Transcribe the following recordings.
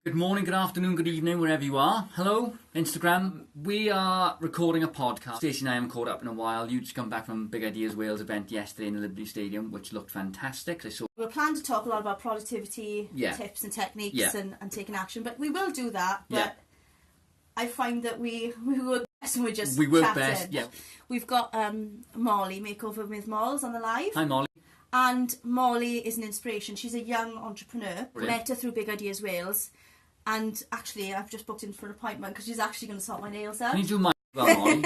Good morning, good afternoon, good evening, wherever you are. Hello, Instagram. We are recording a podcast. Stacey and I haven't caught up in a while. You just come back from Big Ideas Wales event yesterday in the Liberty Stadium, which looked fantastic. We're planning to talk a lot about productivity tips and techniques and taking action, but we will do that. But I find that we work best when we're just chatting. Best, yeah. We've got Molly, Makeover with Mols, on the live. Hi, Molly. And Molly is an inspiration. She's a young entrepreneur. Brilliant. Met her through Big Ideas Wales. And actually, I've just booked in for an appointment because she's actually going to sort my nails out. Can you do mine as well, Molly?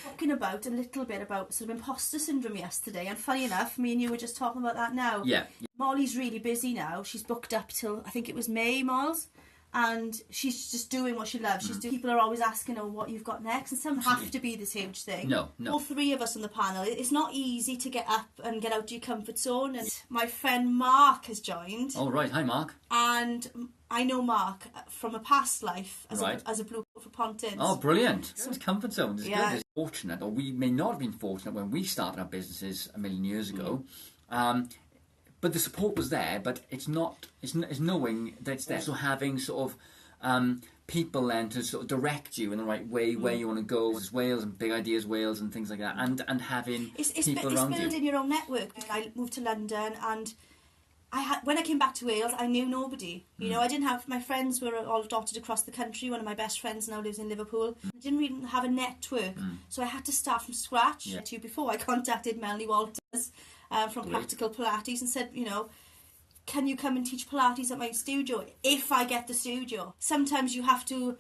Talking about a little bit about sort of imposter syndrome yesterday, and funny enough, me and you were just talking about that now. Yeah. Molly's really busy now. She's booked up till, I think it was May, Mols, and she's just doing what she loves. People are always asking her what you've got next, and some have to be this huge thing. No. All three of us on the panel, it's not easy to get up and get out of your comfort zone, and my friend Mark has joined. Oh, right. Hi, Mark. And I know Mark from a past life as a blue coat for Pontins. Oh, brilliant. It's comfort zone. It's good. It's fortunate, or we may not have been fortunate when we started our businesses a million years ago. But the support was there, but it's knowing that it's there. So having sort of people then to sort of direct you in the right way, where you want to go, as Wales and Big Ideas Wales and things like that, and having people around you. It's building your own network. I moved to London, and when I came back to Wales, I knew nobody. You know, I didn't have, my friends were all dotted across the country. One of my best friends now lives in Liverpool. I didn't really have a network, so I had to start from scratch. Before I contacted Melanie Walters from Practical Pilates and said, you know, can you come and teach Pilates at my studio if I get the studio? Sometimes you have to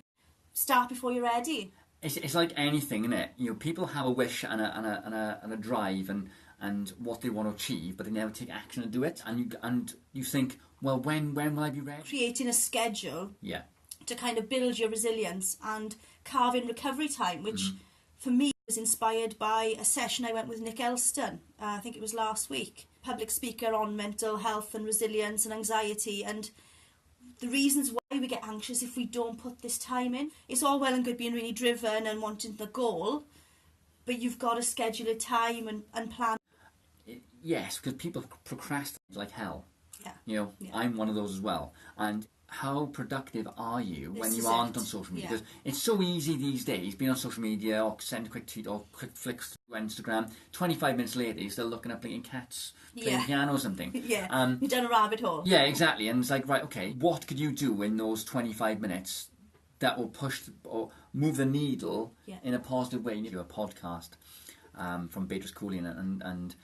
start before you're ready. It's like anything, isn't it? You know, people have a wish and a drive and what they want to achieve, but they never take action to do it. And you think, well, when will I be ready? Creating a schedule to kind of build your resilience and carve in recovery time, which for me was inspired by a session I went with Nick Elston. I think it was last week. Public speaker on mental health and resilience and anxiety, and the reasons why we get anxious if we don't put this time in. It's all well and good being really driven and wanting the goal, but you've got to schedule a time and plan. Yes, because people procrastinate like hell. You know, I'm one of those as well. And how productive are you when you aren't on social media? Because it's so easy these days, being on social media or send a quick tweet or quick flicks through Instagram. 25 minutes later, you're still looking up blinking cats playing piano or something. You've done a rabbit hole. Yeah, exactly. And it's like, right, okay, what could you do in those 25 minutes that will push or move the needle in a positive way? You do a podcast from Beatrice Cooley and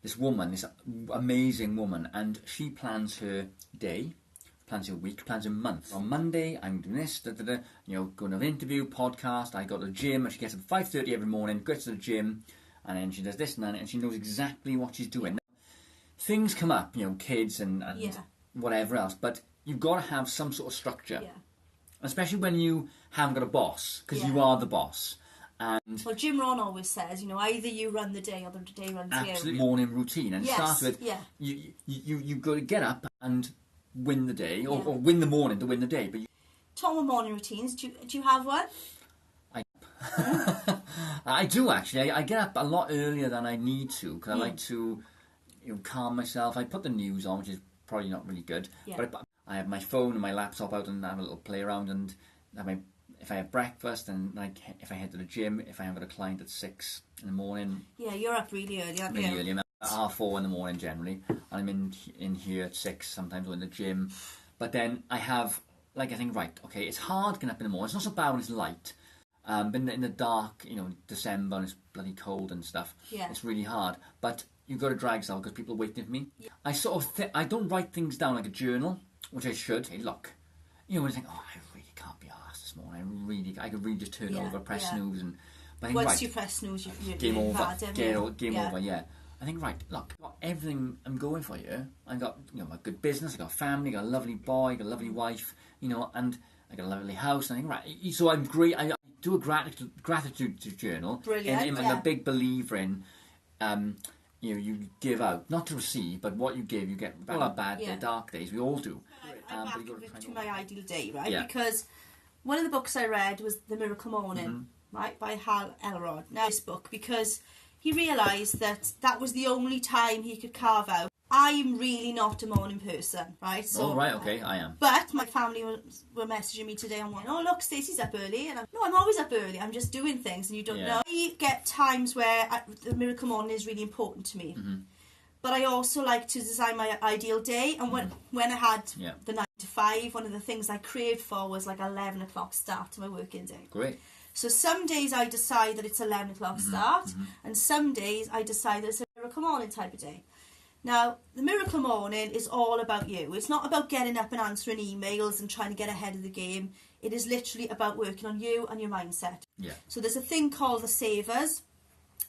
this woman, this amazing woman, and she plans her day, plans her week, plans her month. On Monday, I'm doing this, you know, going to an interview, podcast, I go to the gym, and she gets up at 5:30 every morning, goes to the gym, and then she does this and that, and she knows exactly what she's doing. Things come up, you know, kids and whatever else, but you've got to have some sort of structure. Especially when you haven't got a boss, because you are the boss. And well, Jim Rohn always says, you know, either you run the day or the day runs you. Absolutely. Morning routine. And it starts with, you've got to get up and win the day, or win the morning to win the day. But talking about morning routines, do you have one? I do, actually. I get up a lot earlier than I need to, because I like to, you know, calm myself. I put the news on, which is probably not really good. But I have my phone and my laptop out and have a little play around and have if I have breakfast and if I head to the gym, if I have got a client at 6 in the morning. Yeah, you're up really early, aren't you? Really early. I'm at 4:30 in the morning generally. And I'm in here at 6, sometimes or in the gym. But then I have, I think, right, okay, it's hard getting up in the morning. It's not so bad when it's light. But in the dark, you know, December and it's bloody cold and stuff. It's really hard. But you've got to drag yourself because people are waiting for me. I sort of I don't write things down like a journal, which I should. Hey, look, you know, when you think, oh, I really can't be arsed this morning. I could really just turn over, press snooze, and once you press snooze, you're game over. Game over. Yeah. I think, right, look, I've got everything I'm going for here. I've got, you know, a good business. I've got a family. I've got a lovely boy. I've got a lovely wife. You know, and I got a lovely house. And I think, right, so I'm great. I do a gratitude journal. Brilliant. I'm a big believer in. You know, you give out, not to receive, but what you give, you get. All our bad, dark days, we all do. I'm back to my ideal day, right? Because one of the books I read was The Miracle Morning, right, by Hal Elrod. Now, this book, because he realised that was the only time he could carve out I'm really not a morning person, right? So, okay, I am. But my family were messaging me today and going, oh, look, Stacey's up early. And I'm always up early. I'm just doing things and you don't know. I get times where the miracle morning is really important to me. Mm-hmm. But I also like to design my ideal day. And when I had the 9 to 5, one of the things I craved for was like 11 o'clock start to my working day. Great. So some days I decide that it's 11 o'clock start, and some days I decide that it's a miracle morning type of day. Now, the miracle morning is all about you. It's not about getting up and answering emails and trying to get ahead of the game. It is literally about working on you and your mindset. Yeah. So there's a thing called the savers,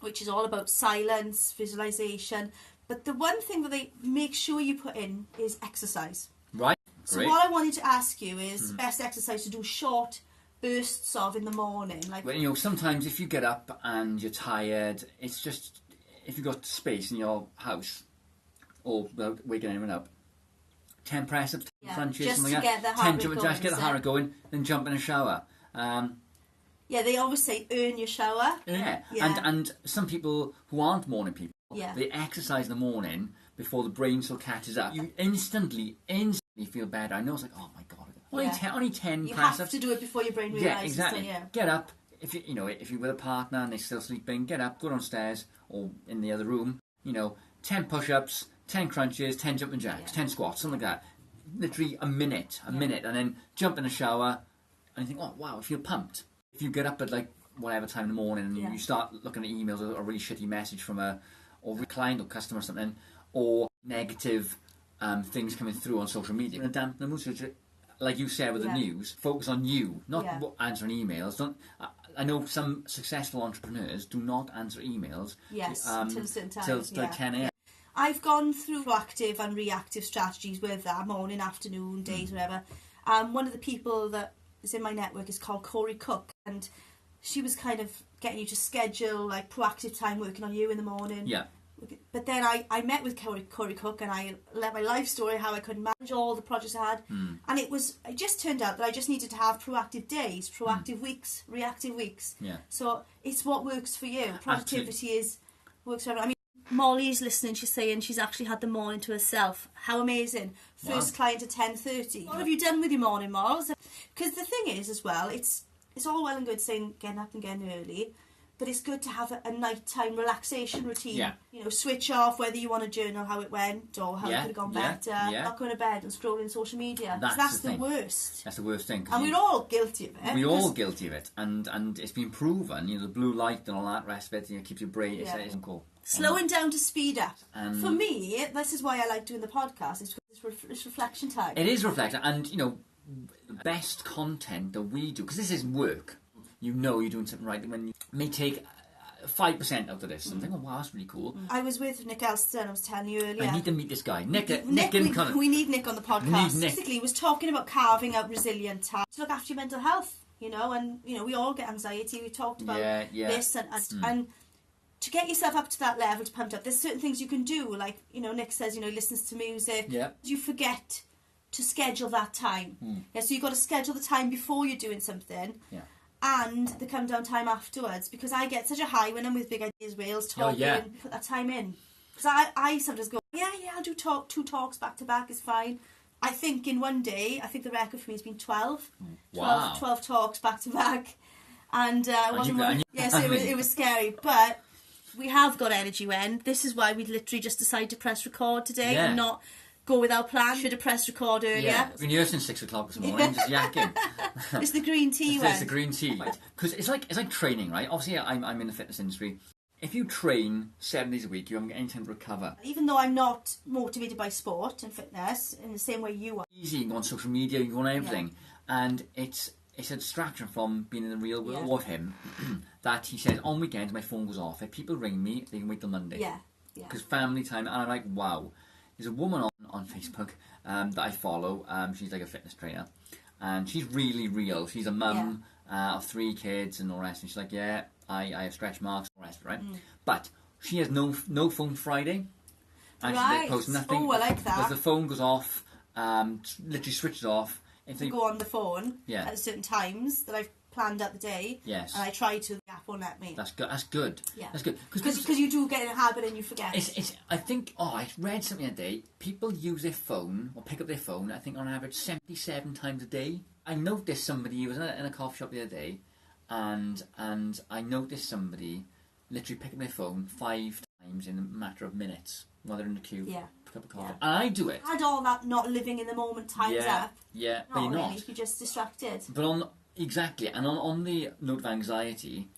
which is all about silence, visualization. But the one thing that they make sure you put in is exercise. Right. So what I wanted to ask you is best exercise to do short bursts of in the morning. Like, well, you know, sometimes if you get up and you're tired, it's just, if you've got space in your house or without waking anyone up, 10 press-ups, 10 crunches, just something to like get the that. heart 10 rate to just going, get the heart rate going, then jump in a shower. They always say earn your shower. Yeah. And some people who aren't morning people, they exercise in the morning before the brain still catches up. You instantly feel better. I know, it's like, oh my God, only 10 you press-ups. have to do it before your brain realises. Yeah, exactly. So, Get up. If you're with a partner and they're still sleeping, get up, go downstairs or in the other room. 10 push-ups, 10 crunches, 10 jumping jacks, 10 squats, something like that. Literally a minute, and then jump in the shower, and you think, oh wow, I feel pumped. If you get up at like whatever time in the morning and you start looking at emails or a really shitty message from a client or customer or something, or negative things coming through on social media, in a damp the mood. So like you said with the news, focus on you, not answering emails. I know some successful entrepreneurs do not answer emails till certain times, till 10 a.m. I've gone through proactive and reactive strategies with that, morning, afternoon, days, whatever. One of the people that is in my network is called Corey Cook, and she was kind of getting you to schedule like proactive time working on you in the morning. Yeah. But then I met with Corey Cook and I let my life story how I could manage all the projects I had, and it just turned out that I just needed to have proactive days, proactive weeks, reactive weeks. Yeah. So it's what works for you. Productivity works for everyone. I mean, Molly's listening. She's saying she's actually had the morning to herself. How amazing! First client at 10:30. What have you done with your morning, Mols? Because the thing is, as well, it's all well and good saying getting up and getting early. But it's good to have a nighttime relaxation routine. Yeah. Switch off, whether you want to journal how it went or how it could have gone better. Not going to bed and scrolling social media. That's the worst. That's the worst thing. And we're all guilty of it. We're all guilty of it. And it's been proven, the blue light and all that rest of it, keeps your brain, it's cool. Slowing down to speed up. For me, this is why I like doing the podcast. It's reflection time. It is reflection. And, the best content that we do, because this is work. You're doing something right when you may take 5% out of this and think, oh wow, that's really cool. I was with Nick Elston, I was telling you earlier. I need to meet this guy. Nick we need Nick on the podcast. Basically, he was talking about carving out resilient time to look after your mental health, and we all get anxiety. We talked about this and to get yourself up to that level, to pumped up, there's certain things you can do. Like, Nick says, he listens to music. Yeah. You forget to schedule that time. So you've got to schedule the time before you're doing something. Yeah. And the come down time afterwards, because I get such a high when I'm with Big Ideas Wales talking and put that time in. Because I sometimes go, I'll do 2 talks back to back is fine. I think in one day, the record for me has been 12. Wow. 12 talks back to back. And it was scary. But we have got energy when. This is why we literally just decided to press record today and not go without plan. Should have pressed record earlier. Yeah, I've been here since 6 o'clock this morning, just yakking. It's the green tea one. It's the green tea. Because it's like training, right? Obviously, I'm in the fitness industry. If you train 7 days a week, you haven't got any time to recover. Even though I'm not motivated by sport and fitness in the same way you are. Easy, you can go on social media, you can go on everything. Yeah. And it's a distraction from being in the real world of him. That he says, on weekends, my phone goes off. If people ring me, they can wait till Monday. Yeah. Because family time, and I'm like, wow. There's a woman on Facebook that I follow. She's like a fitness trainer. And she's really real. She's a mum of 3 kids and all the rest. And she's like, I have stretch marks and all the rest, right? But she has no phone Friday. And she posts nothing. Oh, I like that. Because the phone goes off, literally switches off. If you go on the phone at certain times that I've planned out the day. Yes. And I try to won't let me. That's good. That's good. Yeah. That's good. Because you do get in a habit and you forget. I think, I read something the other day, people use their phone, or pick up their phone, I think on average 77 times a day. I noticed somebody, was in a coffee shop the other day, and I noticed somebody literally pick up their phone 5 times in a matter of minutes while they're in the queue. Yeah. Pick up a coffee. And I do it. Had all that not living in the moment times up. Yeah, but you're really. not. You're just distracted. But exactly, and on the note of anxiety,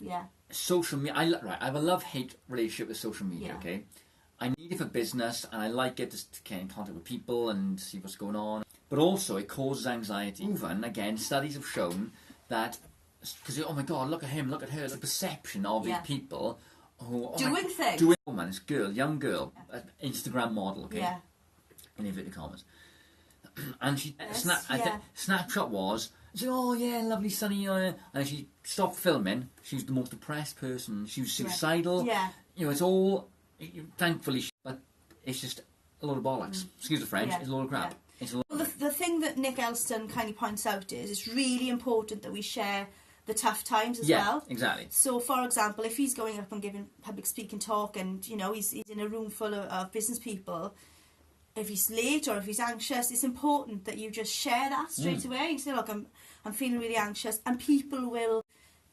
social media. I have a love-hate relationship with social media. Yeah. Okay, I need it for business, and I like it to get in contact with people and see what's going on. But also, it causes anxiety. Even again, studies have shown that because oh my God, look at him, look at her. The perception of these people who doing things. Man, this girl, young girl, Instagram model. Okay, in inverted commas, and she snapshot was. She said, oh yeah, lovely sunny, and she stopped filming. She was the most depressed person. She was suicidal. Yeah. You know, it's all, thankfully, but it's just a lot of bollocks. Excuse the French, it's a lot of crap. Yeah. It's a lot the thing that Nick Elston kindly points out is it's really important that we share the tough times as well. Yeah, exactly. So, for example, if he's going up and giving public speaking talk and, you know, he's in a room full of business people, if he's late or if he's anxious, it's important that you just share that straight away. You say, look, I'm feeling really anxious, and people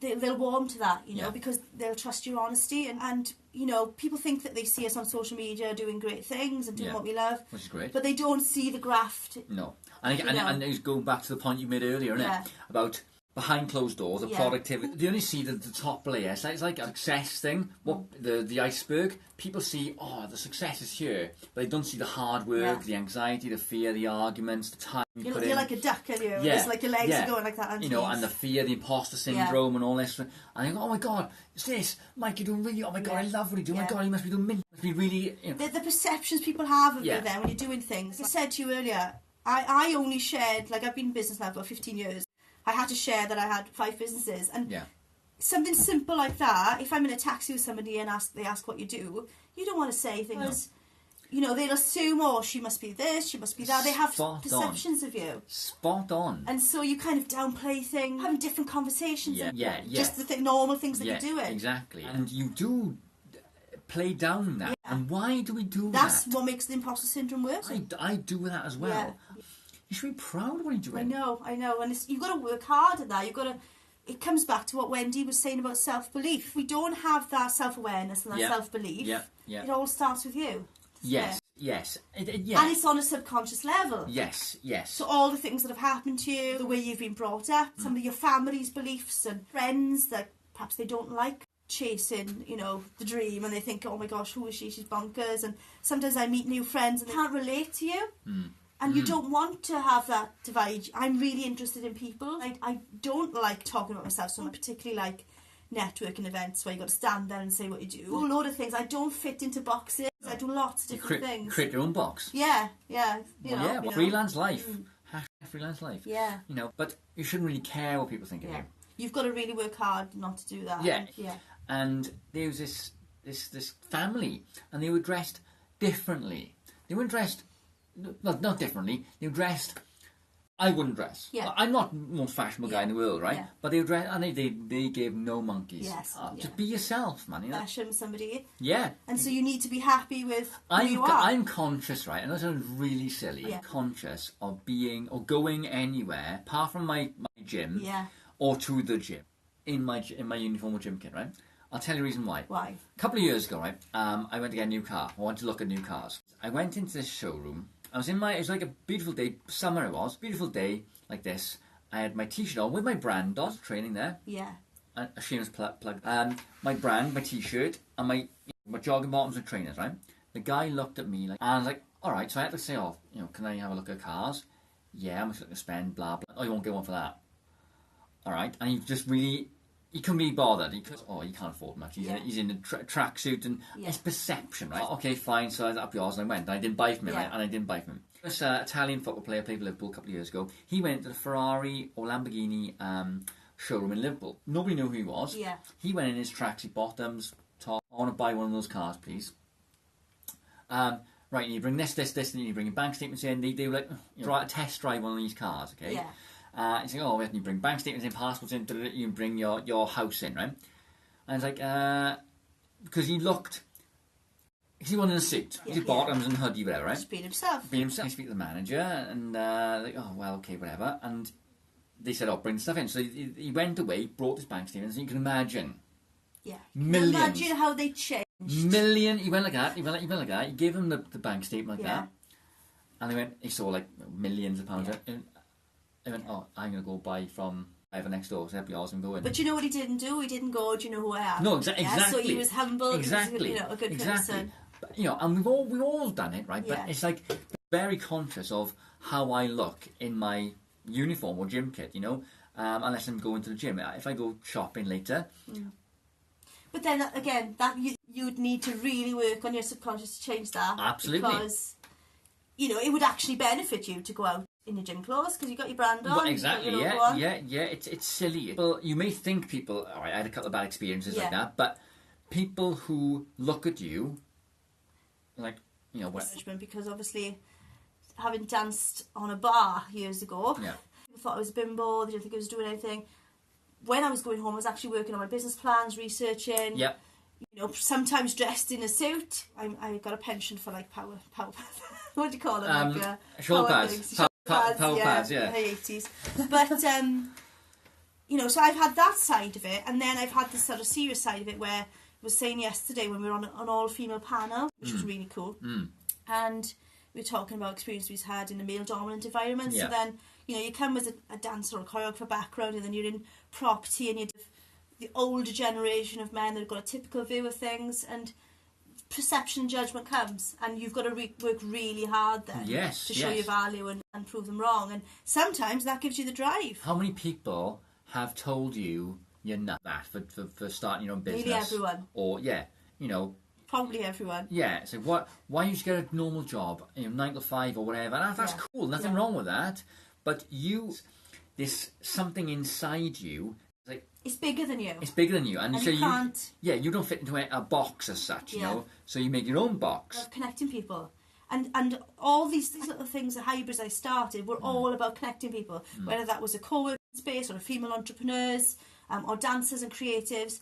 they'll warm to that, you know, because they'll trust your honesty. And you know, people think that they see us on social media doing great things and doing what we love, which is great, but they don't see the graft. No, and it's going back to the point you made earlier, isn't it, about behind closed doors, the productivity. They only see the top layer. It's like a success thing. What the iceberg? People see, the success is here, but they don't see the hard work, the anxiety, the fear, the arguments, the time you put in. You're like a duck, are you? Yeah. It's like your legs are going like that. You know, and the fear, the imposter syndrome, and all this. And I think, oh my God, it's this. Mike, you're doing really. Oh my God, I love what you do. Oh my God, you must be doing. Must be really. You know. The perceptions people have of you then when you're doing things. I said to you earlier, I only shared, like, I've been in business now for 15 years. I had to share that I had 5 businesses, and something simple like that. If I'm in a taxi with somebody and they ask what you do, you don't want to say things. You know, they'll assume, oh, she must be this, she must be that. They have perceptions of you. Spot on. And so you kind of downplay things, having different conversations. Just the normal things that you're doing. Exactly. And you do play down that. And why do we do that? That's what makes the imposter syndrome worse. I do that as well. You should be proud of what you're doing. I know. And you've got to work hard at that. It comes back to what Wendy was saying about self-belief. If we don't have that self-awareness and that self-belief, it all starts with you. Yes. And it's on a subconscious level. Yes. So all the things that have happened to you, the way you've been brought up, some of your family's beliefs and friends that perhaps they don't like chasing, you know, the dream, and they think, oh my gosh, who is she? She's bonkers. And sometimes I meet new friends and they can't relate to you. And you don't want to have that divide. I'm really interested in people. I don't like talking about myself, so I particularly like networking events where you got to stand there and say what you do. A load of things. I don't fit into boxes. I do lots of different things. Create your own box. Yeah. Freelance life. Freelance life. Yeah. You know, but you shouldn't really care what people think of you. You've got to really work hard not to do that. Yeah. And there was this family, and they were dressed differently. They weren't dressed. Well, not differently. They were dressed. I wouldn't dress. I'm not the most fashionable guy in the world, right? But they were dressed, and they gave no monkeys. Just be yourself, man. You know? Fashion somebody. Yeah. And so you need to be happy with who you are. I'm conscious, right? And that sounds really silly. I'm conscious of being or going anywhere apart from my gym, or to the gym in my uniform or gym kit, right? I'll tell you the reason why. Why? A couple of years ago, right? I went to get a new car. I wanted to look at new cars. I went into this showroom. It was like a beautiful day, summer it was, beautiful day, like this. I had my t-shirt on with my brand on, training there. Yeah. A shameless plug. My brand, my t-shirt, and my jogging bottoms and trainers, right? The guy looked at me, and I was like, alright, so I had to say, can I have a look at cars? Yeah, I'm just going to spend, blah, blah. Oh, you won't get one for that. Alright, and he just really... He couldn't be bothered. He can't afford much. He's in a tracksuit, and it's perception, right? Okay, fine. So I was up yours, and I went. And I didn't buy from him, right? And I didn't buy from him. This Italian football player played for Liverpool a couple of years ago. He went to the Ferrari or Lamborghini showroom in Liverpool. Nobody knew who he was. Yeah. He went in his tracksuit bottoms, top. I want to buy one of those cars, please. Right, you bring this, and you bring your bank statements in. They were like, test drive one of these cars, okay? Yeah. You say, you bring bank statements in, passports in, you bring your house in, right? And it's like, because he looked, because he wanted a suit, his bottoms and hoodie, whatever, right? Just being himself. Being himself. I speak to the manager, and like, oh, well, okay, whatever. And they said, oh, bring the stuff in. So he went away, brought his bank statements, and you can imagine. Yeah. Millions. Imagine how they changed. He went like that, he went like that, he gave him the bank statement like that. And he saw like millions of pounds. And he went, oh, I'm going to go buy from over next door, so everybody else can go in. But you know what he didn't do? He didn't go, do you know who I am? No, exactly. So he was humble, exactly. He was, a good person. But, and we've all done it, right? But Yeah. it's like very conscious of how I look in my uniform or gym kit, unless I'm going to the gym. If I go shopping later. But then again, that you'd need to really work on your subconscious to change that. Absolutely. Because, it would actually benefit you to go out in your gym clothes because you got your brand on. Well, exactly. Your logo on. It's silly. Well, you may think people. All right, I had a couple of bad experiences like that, but people who look at you, like what? Because obviously, having danced on a bar years ago, people thought I was a bimbo. They didn't think I was doing anything. When I was going home, I was actually working on my business plans, researching. Yep. Sometimes dressed in a suit. I got a pension for like power. What do you call it? Shoulder pads. Power pads, yeah. In the 80s. But, so I've had that side of it, and then I've had this sort of serious side of it where I was saying yesterday when we were on an all-female panel, which was really cool, and we were talking about experiences we've had in a male-dominant environment. So then, you come as a dancer or a choreographer background, and then you're in property, and you're the older generation of men that have got a typical view of things, and perception and judgment comes, and you've got to work really hard then to show your value and prove them wrong, and sometimes that gives you the drive. How many people have told you you're not that for starting your own business? Maybe everyone. Or probably everyone. Yeah, so why you should get a normal job, 9 to 5 or whatever, and that's cool, nothing wrong with that, but there's something inside you. It's bigger than you. It's bigger than you. And so you can't... you don't fit into a box as such, So you make your own box. Of connecting people. And all these little things, the hybrids I started, were all about connecting people. Whether that was a co-working space or a female entrepreneurs or dancers and creatives.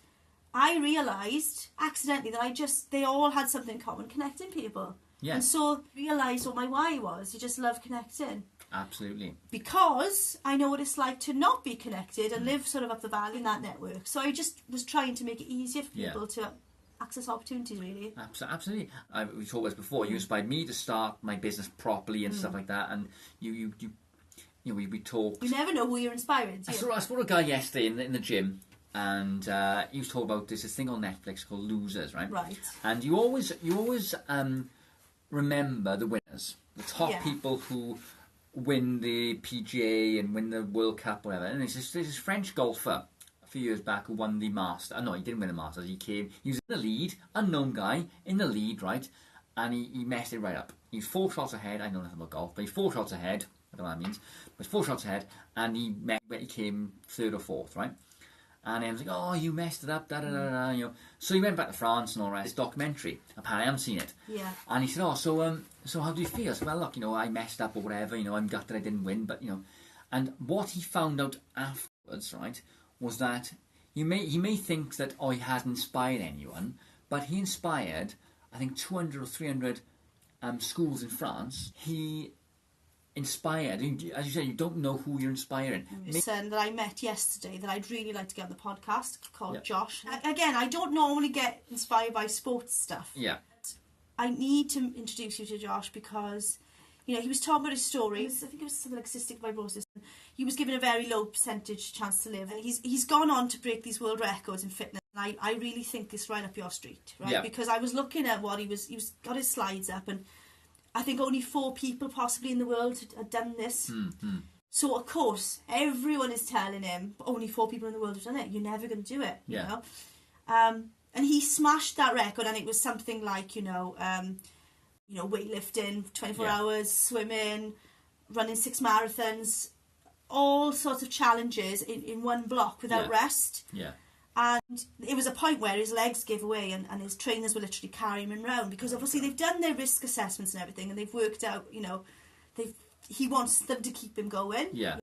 I realised, accidentally, that they all had something in common, connecting people. Yeah. And so realised what my why was. You just love connecting. Absolutely. Because I know what it's like to not be connected and live sort of up the valley in that network. So I just was trying to make it easier for people to access opportunities, really. Absolutely. We talked about this before. You inspired me to start my business properly and stuff like that. And we talked. You never know who you're inspiring. I saw a guy yesterday in the gym. And he was talking about this thing on Netflix called Losers, right? Right. And you always remember the winners, the top people who win the PGA and win the World Cup, whatever. And there's this French golfer a few years back who won the Masters. No, he didn't win the Masters. He was in the lead, unknown guy in the lead, right? And he messed it right up. He's 4 shots ahead. I know nothing about golf, but he's 4 shots ahead. I don't know what that means. But he's 4 shots ahead, and he came 3rd or 4th, right? And I was like, oh, you messed it up, da-da-da-da, So he went back to France and all that. This documentary. Apparently I haven't seen it. Yeah. And he said, oh, so how do you feel? I said, well, look, I messed up or whatever, I'm gutted I didn't win, but, And what he found out afterwards, right, was that he may think that, he hasn't inspired anyone, but he inspired, I think, 200 or 300 schools in France. He inspired, as you said, you don't know who you're inspiring. A person that I met yesterday that I'd really like to get on the podcast called Josh. Again, I don't normally get inspired by sports stuff. Yeah. I need to introduce you to Josh because, he was talking about his story. I think it was something like cystic fibrosis. He was given a very low percentage chance to live. And he's gone on to break these world records in fitness. And I really think this right up your street, right? Yeah. Because I was looking at what he was got his slides up, and I think only 4 people possibly in the world had done this. Mm-hmm. So, of course, everyone is telling him, only 4 people in the world have done it. You're never going to do it, you know. And he smashed that record, and it was something like, weightlifting, 24 hours, swimming, running 6 marathons, all sorts of challenges in one block without rest. Yeah. And it was a point where his legs gave away and his trainers were literally carrying him around because obviously they've done their risk assessments and everything and they've worked out, he wants them to keep him going. Yeah.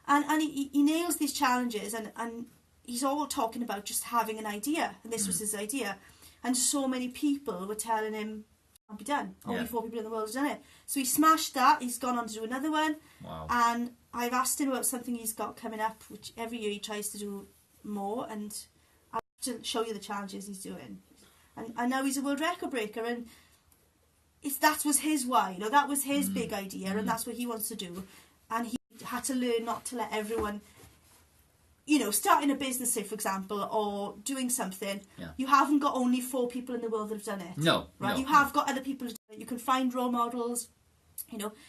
And he nails these challenges and he's all talking about just having an idea, and this was his idea, and so many people were telling him it can't be done. Only 4 people in the world have done it. So he smashed that. He's gone on to do another one. Wow. And I've asked him about something he's got coming up, which every year he tries to do more, and I have to show you the challenges he's doing. And now he's a world record breaker, and that was his why, that was his big idea, and that's what he wants to do. And he had to learn not to let everyone, starting a business, say, for example, or doing something, you haven't got only 4 people in the world that have done it. No. Right? You have got other people who've done it. You can find role models,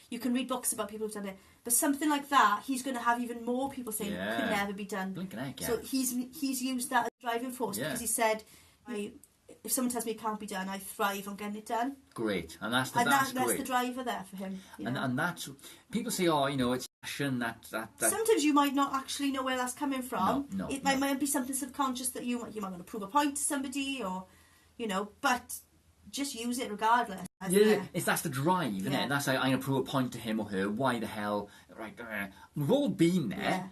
you can read books about people who've done it. But something like that, he's going to have even more people saying it could never be done. Blinking heck, So he's used that as a driving force, because he said, if someone tells me it can't be done, I thrive on getting it done. Great. And that's that's great. the driver there for him. And that's, people say, it's passion, that. Sometimes you might not actually know where that's coming from. No, it might be something subconscious that you might want to prove a point to somebody, or, but just use it regardless. That's the drive, isn't it? That's like, I'm going to prove a point to him or her. Why the hell? Right, we've all been there,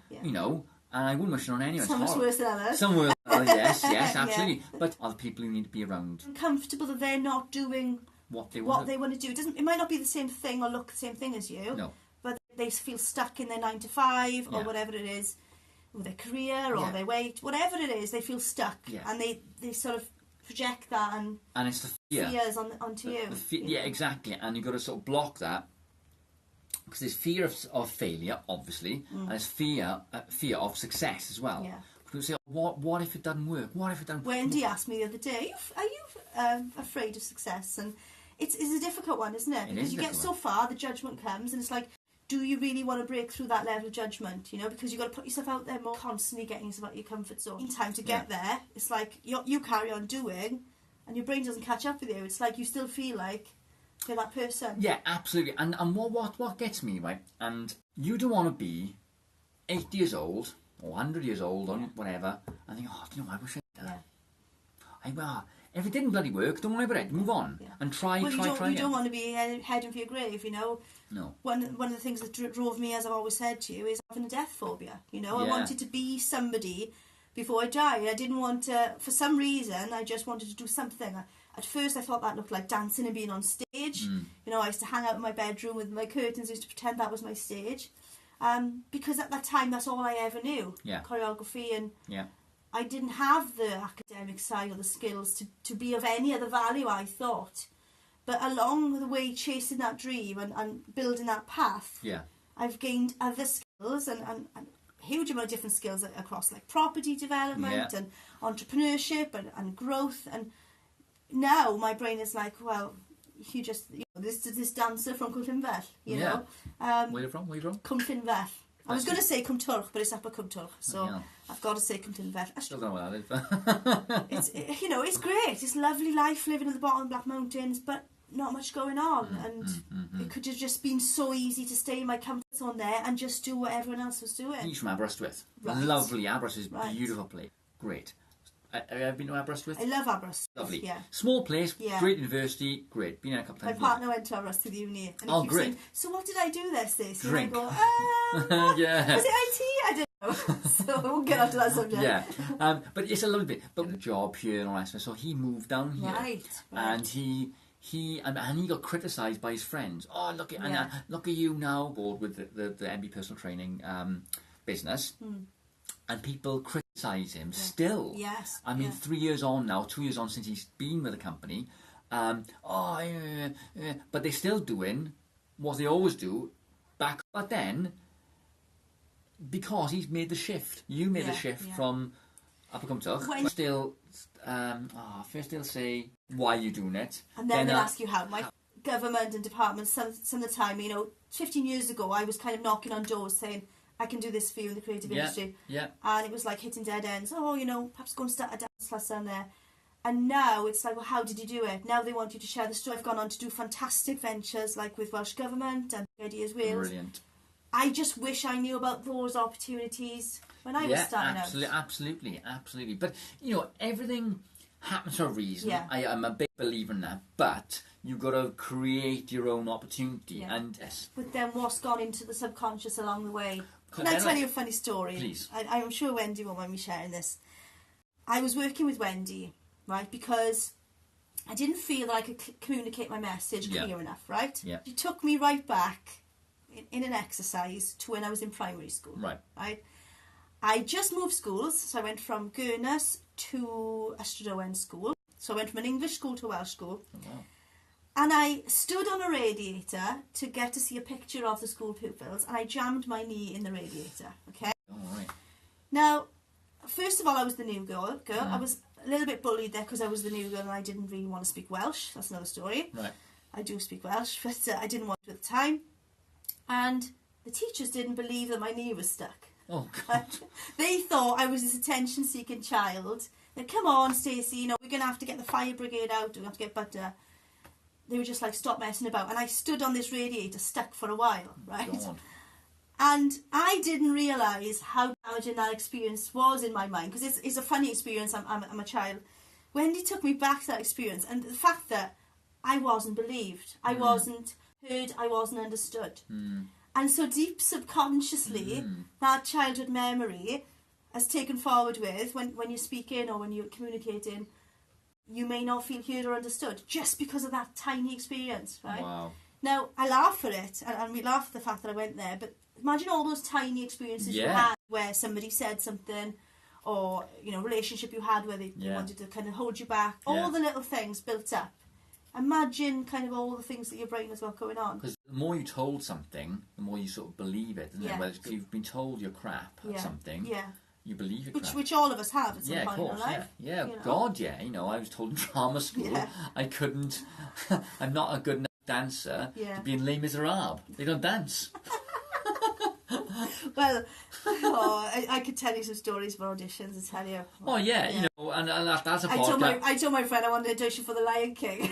and I wouldn't wish it on anyone. Some is worse than others. Some worse than others, yes, absolutely. But other people who need to be around. Comfortable that they're not doing what they want to do. It might not be the same thing or look the same thing as you. No. But they feel stuck in their 9 to 5 or whatever it is, or their career or their weight, whatever it is, they feel stuck. Yeah. And they sort of project that and it's the fears onto you. Exactly. And you've got to sort of block that. Because there's fear of failure, obviously, and there's fear of success as well. Yeah. People say, what if it doesn't work? What if it doesn't work? Wendy asked me the other day, are you afraid of success? And it's a difficult one, isn't it? Because you get so far, the judgment comes, and it's like, do you really want to break through that level of judgment? Because you've got to put yourself out there more, constantly getting yourself out of your comfort zone. In time to get there, it's like you carry on doing, and your brain doesn't catch up with you. It's like you still feel like you're that person. Yeah, absolutely. And what gets me, right? And you don't want to be 80 years old or 100 years old or whatever and think, I wish I'd done. If it didn't bloody work, don't worry about it. Move on and try. You don't want to be heading for your grave, No. One of the things that drove me, as I've always said to you, is having a death phobia. I wanted to be somebody before I died. I didn't want to, for some reason, I just wanted to do something. At first I thought that looked like dancing and being on stage. I used to hang out in my bedroom with my curtains. I used to pretend that was my stage. Because at that time, that's all I ever knew. Choreography, and I didn't have the academic side or the skills to be of any other value, I thought. But along the way, chasing that dream and building that path, I've gained other skills and a huge amount of different skills across like property development and entrepreneurship and growth. And now my brain is like, well, you just, this dancer from Cwmllynfell, you know. Where are you from? Cwmllynfell. I was going to say Cwmtorch, but it's Upper Cwmtorch, so I've got to say Cwmllynfell. I still don't know what that is. It's great. It's a lovely life living at the bottom of the Black Mountains, but not much going on. And it could have just been so easy to stay in my comfort zone there and just do what everyone else was doing. He's from Aberystwyth. Right. Lovely. Aberystwyth is a beautiful place. Great. Have you been to Aberystwyth? I love Aberystwyth. Lovely. Yeah. Small place, great university, great. Been there a couple of times. My partner went to Aberystwyth Uni. And great. Saying, so what did I do there, Stacey? Drink. And I go, yeah. Was it IT? I don't know. So we'll get onto that subject. Yeah. But it's a little bit. But the job here and all that stuff. So he moved down here. Right. And he got criticised by his friends. Oh, look at you now, bored with the MB personal training business. And people criticise him still. Yes. I mean, 3 years on now, 2 years on since he's been with the company. But they're still doing what they always do back. But then, because he's made the shift, you made the shift from Upper Cwmtorch. Still, first they'll say why you're doing it, and then they'll ask you how. My government and departments, some of the time, 15 years ago, I was kind of knocking on doors saying, I can do this for you in the creative industry. Yeah. And it was like hitting dead ends. Oh, perhaps go and start a dance class down there. And now it's like, well, how did you do it? Now they want you to share the story. I've gone on to do fantastic ventures like with Welsh Government and Ideas Wales. Brilliant. I just wish I knew about those opportunities when I was starting out. Absolutely. But, everything happens for a reason. Yeah. I'm a big believer in that. But you've got to create your own opportunity. Yeah. But then what's gone into the subconscious along the way? Can I tell you a funny story? Please. I'm sure Wendy won't mind me sharing this. I was working with Wendy, right, because I didn't feel that I could communicate my message clear enough, right? Yeah. She took me right back in an exercise to when I was in primary school. Right. I just moved schools, so I went from Gurnus to Ystrad Owen School. So I went from an English school to a Welsh school. Oh, wow. And I stood on a radiator to get to see a picture of the school pupils, and I jammed my knee in the radiator, okay? Oh, right. Now, first of all, I was the new girl. I was a little bit bullied there because I was the new girl and I didn't really want to speak Welsh. That's another story. Right. I do speak Welsh, but I didn't want to at the time. And the teachers didn't believe that my knee was stuck. Oh, God. They thought I was this attention-seeking child. They come on, Stacey, you know, we're going to have to get the fire brigade out. We're going to have to get butter. They were just like, stop messing about. And I stood on this radiator stuck for a while, right? God. And I didn't realise how damaging that experience was in my mind, because it's a funny experience. I'm a child. Wendy took me back to that experience, and the fact that I wasn't believed, I wasn't heard, I wasn't understood. And so deep subconsciously, that childhood memory has taken forward with when you're speaking or when you're communicating, you may not feel heard or understood just because of that tiny experience, right? Wow. Now, I laugh at it, and we laugh at the fact that I went there, but imagine all those tiny experiences you had where somebody said something, or, you know, relationship you had where they wanted to kind of hold you back. All the little things built up. Imagine kind of all the things that your brain has got going on. Because the more you told something, the more you sort of believe it, isn't it? Whereas if you've been told you're crap at something, you believe you're crap. Which all of us have at some point in our life. Yeah, you know? God, yeah. You know, I was told in drama school I couldn't, I'm not a good enough dancer to be in Les Miserables. They don't dance. Well, I could tell you some stories for auditions, I tell you. Oh, yeah, you know, and that's a podcast. I told my friend I wanted to audition for The Lion King.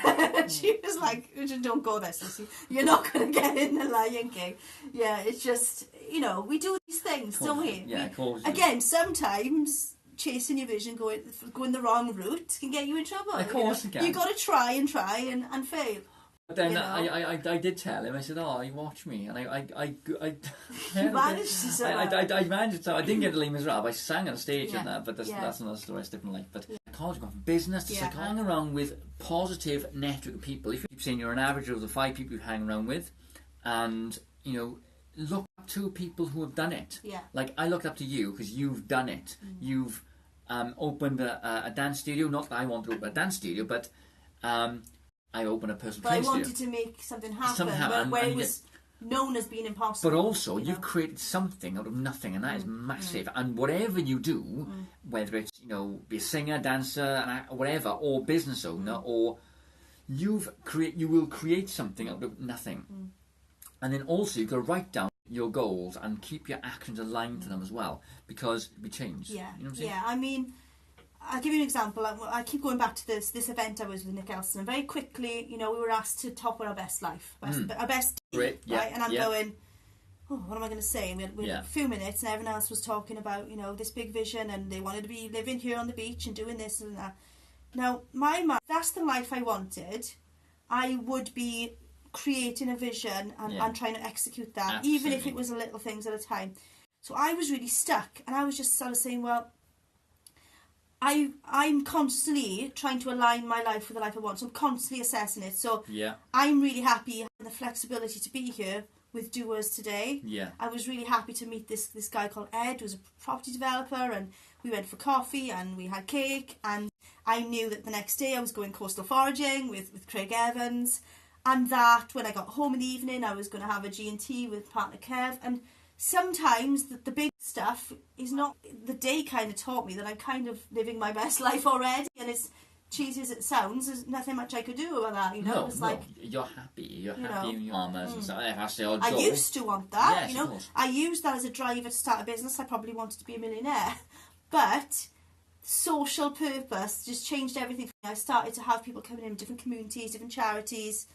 She was like, don't go there, Sissy. You're not going to get in The Lion King. Yeah, it's just, you know, we do these things, don't we? Yeah, of course. Again, sometimes chasing your vision, going the wrong route can get you in trouble. Of course it can. You've got to try and fail. But then you know? I did tell him. I said, "Oh, you watch me," and I You managed to say I managed to. I didn't get to Les Miserables. I sang on a stage and that, but that's another story. It's different life. But college, gone from business to hang around with positive network of people. If you keep saying you're an average of the 5 people you hang around with, and you know, look up to people who have done it. Yeah. Like I looked up to you because you've done it. You've opened a dance studio. Not that I want to open a dance studio, but. I opened a personal training studio. But I wanted to make something happen where it was known as being impossible. But also, you've created something out of nothing, and that is massive. And whatever you do, whether it's, you know, be a singer, dancer, an actor, whatever, or business owner, or you will create something out of nothing. And then also, you've got to write down your goals and keep your actions aligned to them as well, because it'll be changed. Yeah, you know what I'm saying? I mean, I'll give you an example. I keep going back to this event I was with Nick Elston, and very quickly, you know, we were asked to top our best life, our best day, Great. Yeah. right? And I'm going, what am I going to say? And we had a few minutes, and everyone else was talking about, you know, this big vision, and they wanted to be living here on the beach and doing this and that. Now, my mind, that's the life I wanted. I would be creating a vision and trying to execute that, Absolutely. even if it was a little things at a time. So I was really stuck, and I was just sort of saying, well, I'm constantly trying to align my life with the life I want, so I'm constantly assessing it. So I'm really happy having the flexibility to be here with Doers today. I was really happy to meet this guy called Ed, who's a property developer, and we went for coffee and we had cake, and I knew that the next day I was going coastal foraging with Craig Evans, and that when I got home in the evening I was going to have a G&T with partner Kev. And sometimes the big stuff is not. The day kind of taught me that I'm kind of living my best life already, and as cheesy as it sounds, there's nothing much I could do about that, you know. It's like you're happy in your armours and stuff. I used to want that, yes, you know. I used that as a driver to start a business. I probably wanted to be a millionaire, but social purpose just changed everything. I started to have people coming in different communities, different charities,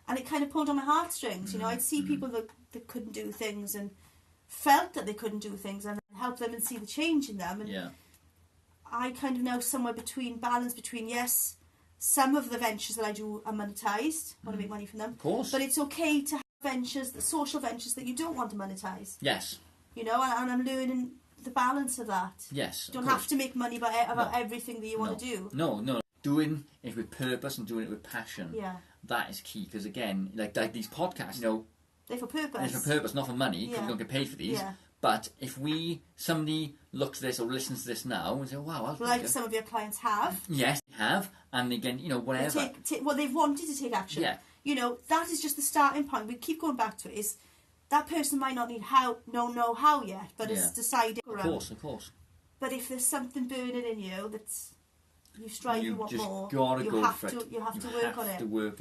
and it kind of pulled on my heartstrings. You know, I'd see people that couldn't do things and felt that they couldn't do things, and help them and see the change in them. And I kind of know somewhere balance between, yes, some of the ventures that I do are monetized, want to make money from them, of course, but it's okay to have ventures, the social ventures that you don't want to monetize. Yes. you know, and I'm learning the balance of that. Yes. You don't have to make money about everything that you want to do. No. Doing it with purpose and doing it with passion. Yeah. That is key, because again, like these podcasts, you know, they're for purpose. They're for purpose, not for money, because we don't get paid for these. Yeah. But if somebody looks at this or listens to this now and say, wow, like some of your clients have. Yes, they have. And again, you know, whatever. They've wanted to take action. Yeah. You know, that is just the starting point. We keep going back to it. Is that person might not know how yet, but it's decided. Of course. But if there's something burning in you that's you strive, you want more. You have to work on it.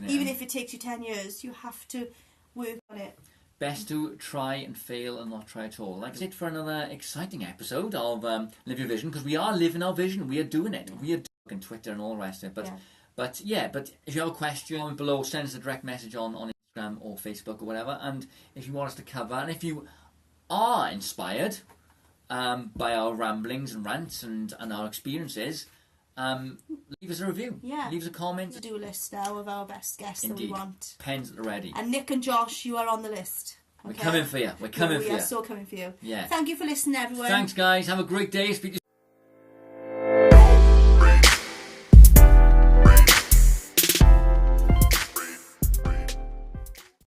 Even if it takes you 10 years, you have to work on it. Best to try and fail and not try at all. That's it for another exciting episode of Live Your Vision, because we are living our vision. We are doing it. We are doing Twitter and all the rest of it. But if you have a question, comment below, send us a direct message on Instagram or Facebook or whatever. And if you want us to cover, and if you are inspired by our ramblings and rants and our experiences, leave us a review. Yeah. Leave us a comment. To do a list now of our best guests that we want. Pens at the ready. And Nick and Josh, you are on the list. Okay? We're coming for you. We are so coming for you. Yeah. Thank you for listening, everyone. Thanks, guys. Have a great day. Speak to you